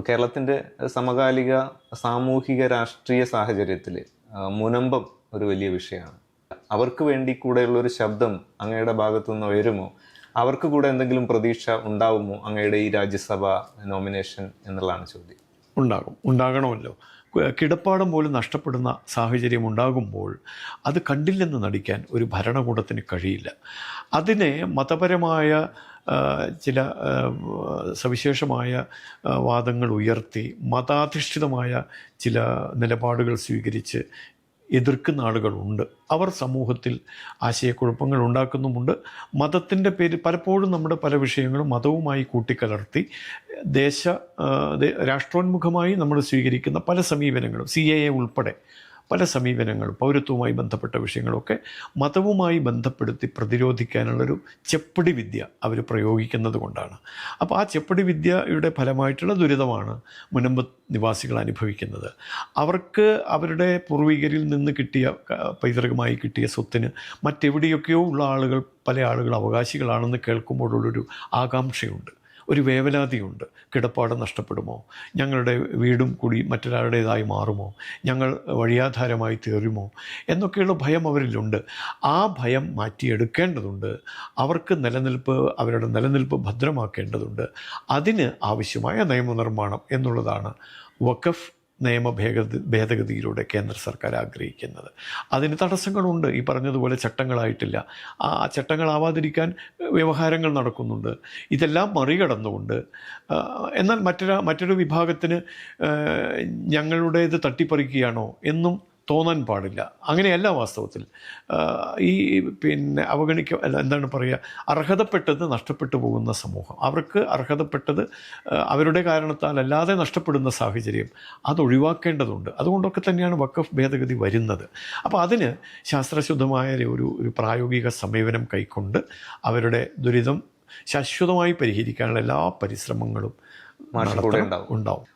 കേരളത്തിൻ്റെ സമകാലിക സാമൂഹിക രാഷ്ട്രീയ സാഹചര്യത്തിൽ മുനമ്പം ഒരു വലിയ വിഷയമാണ്. അവർക്ക് വേണ്ടി കൂടെയുള്ള ഒരു ശബ്ദം അങ്ങയുടെ ഭാഗത്തു നിന്ന് ഉയരുമോ? അവർക്ക് കൂടെ എന്തെങ്കിലും പ്രതീക്ഷ ഉണ്ടാവുമോ അങ്ങയുടെ ഈ രാജ്യസഭ നോമിനേഷൻ എന്നുള്ളതാണ് ചോദ്യം. ഉണ്ടാകണമല്ലോ. കിടപ്പാടം പോലും നഷ്ടപ്പെടുന്ന സാഹചര്യം ഉണ്ടാകുമ്പോൾ അത് കണ്ടില്ലെന്ന് നടിക്കാൻ ഒരു ഭരണകൂടത്തിന് കഴിയില്ല. അതിനെ മതപരമായ ചില സവിശേഷമായ വാദങ്ങൾ ഉയർത്തി മതാധിഷ്ഠിതമായ ചില നിലപാടുകൾ സ്വീകരിച്ച് എതിർക്കുന്ന ആളുകളുണ്ട്. അവർ സമൂഹത്തിൽ ആശയക്കുഴപ്പങ്ങൾ ഉണ്ടാക്കുന്നുമുണ്ട്. മതത്തിൻ്റെ പേരിൽ പലപ്പോഴും നമ്മുടെ പല വിഷയങ്ങളും മതവുമായി കൂട്ടിക്കലർത്തി രാഷ്ട്രോന്മുഖമായി നമ്മൾ സ്വീകരിക്കുന്ന പല സമീപനങ്ങളും, CAA ഉൾപ്പെടെ പല സമീപനങ്ങളും, പൗരത്വവുമായി ബന്ധപ്പെട്ട വിഷയങ്ങളൊക്കെ മതവുമായി ബന്ധപ്പെടുത്തി പ്രതിരോധിക്കാനുള്ളൊരു ചെപ്പടി വിദ്യ അവർ പ്രയോഗിക്കുന്നത് കൊണ്ടാണ്. അപ്പോൾ ആ ചെപ്പടി വിദ്യയുടെ ഫലമായിട്ടുള്ള ദുരിതമാണ് മുനമ്പ് നിവാസികൾ അനുഭവിക്കുന്നത്. അവർക്ക് അവരുടെ പൂർവികരിൽ നിന്ന് കിട്ടിയ പൈതൃകമായി കിട്ടിയ സ്വത്തിന് മറ്റെവിടെയൊക്കെയോ ഉള്ള ആളുകൾ, പല ആളുകൾ അവകാശികളാണെന്ന് കേൾക്കുമ്പോഴുള്ളൊരു ആകാംക്ഷയുണ്ട്, ഒരു വേവലാതിയുണ്ട്. കിടപ്പാടം നഷ്ടപ്പെടുമോ? ഞങ്ങളുടെ വീടും കൂടി മറ്റൊരാളുടേതായി മാറുമോ? ഞങ്ങൾ വഴിയാധാരമായി തീരുമോ? എന്നൊക്കെയുള്ള ഭയം അവരിലുണ്ട്. ആ ഭയം മാറ്റിയെടുക്കേണ്ടതുണ്ട്. അവർക്ക് അവരുടെ നിലനിൽപ്പ് ഭദ്രമാക്കേണ്ടതുണ്ട്. അതിന് ആവശ്യമായ നിയമനിർമ്മാണം എന്നുള്ളതാണ് വഖഫ് നിയമ ഭേദഗതിയിലൂടെ കേന്ദ്ര സർക്കാർ ആഗ്രഹിക്കുന്നത്. അതിന് തടസ്സങ്ങളുണ്ട്. ഈ പറഞ്ഞതുപോലെ ചട്ടങ്ങളായിട്ടില്ല. ആ ചട്ടങ്ങളാവാതിരിക്കാൻ വ്യവഹാരങ്ങൾ നടക്കുന്നുണ്ട്. ഇതെല്ലാം മറികടന്നുകൊണ്ട് എന്നാൽ മറ്റൊരു വിഭാഗത്തിന് ഞങ്ങളുടേത് തട്ടിപ്പറിക്കുകയാണോ എന്നും തോന്നാൻ പാടില്ല. അങ്ങനെയല്ല വാസ്തവത്തിൽ. അർഹതപ്പെട്ടത് നഷ്ടപ്പെട്ടു പോകുന്ന സമൂഹം, അവർക്ക് അർഹതപ്പെട്ടത് അവരുടെ കാരണത്താൽ അല്ലാതെ നഷ്ടപ്പെടുന്ന സാഹചര്യം അത് ഒഴിവാക്കേണ്ടതുണ്ട്. അതുകൊണ്ടൊക്കെ തന്നെയാണ് വഖഫ് ഭേദഗതി വരുന്നത്. അപ്പോൾ അതിന് ശാസ്ത്രശുദ്ധമായ ഒരു പ്രായോഗിക സമീപനം കൈക്കൊണ്ട് അവരുടെ ദുരിതം ശാശ്വതമായി പരിഹരിക്കാനുള്ള എല്ലാ പരിശ്രമങ്ങളും ഉണ്ടാവും.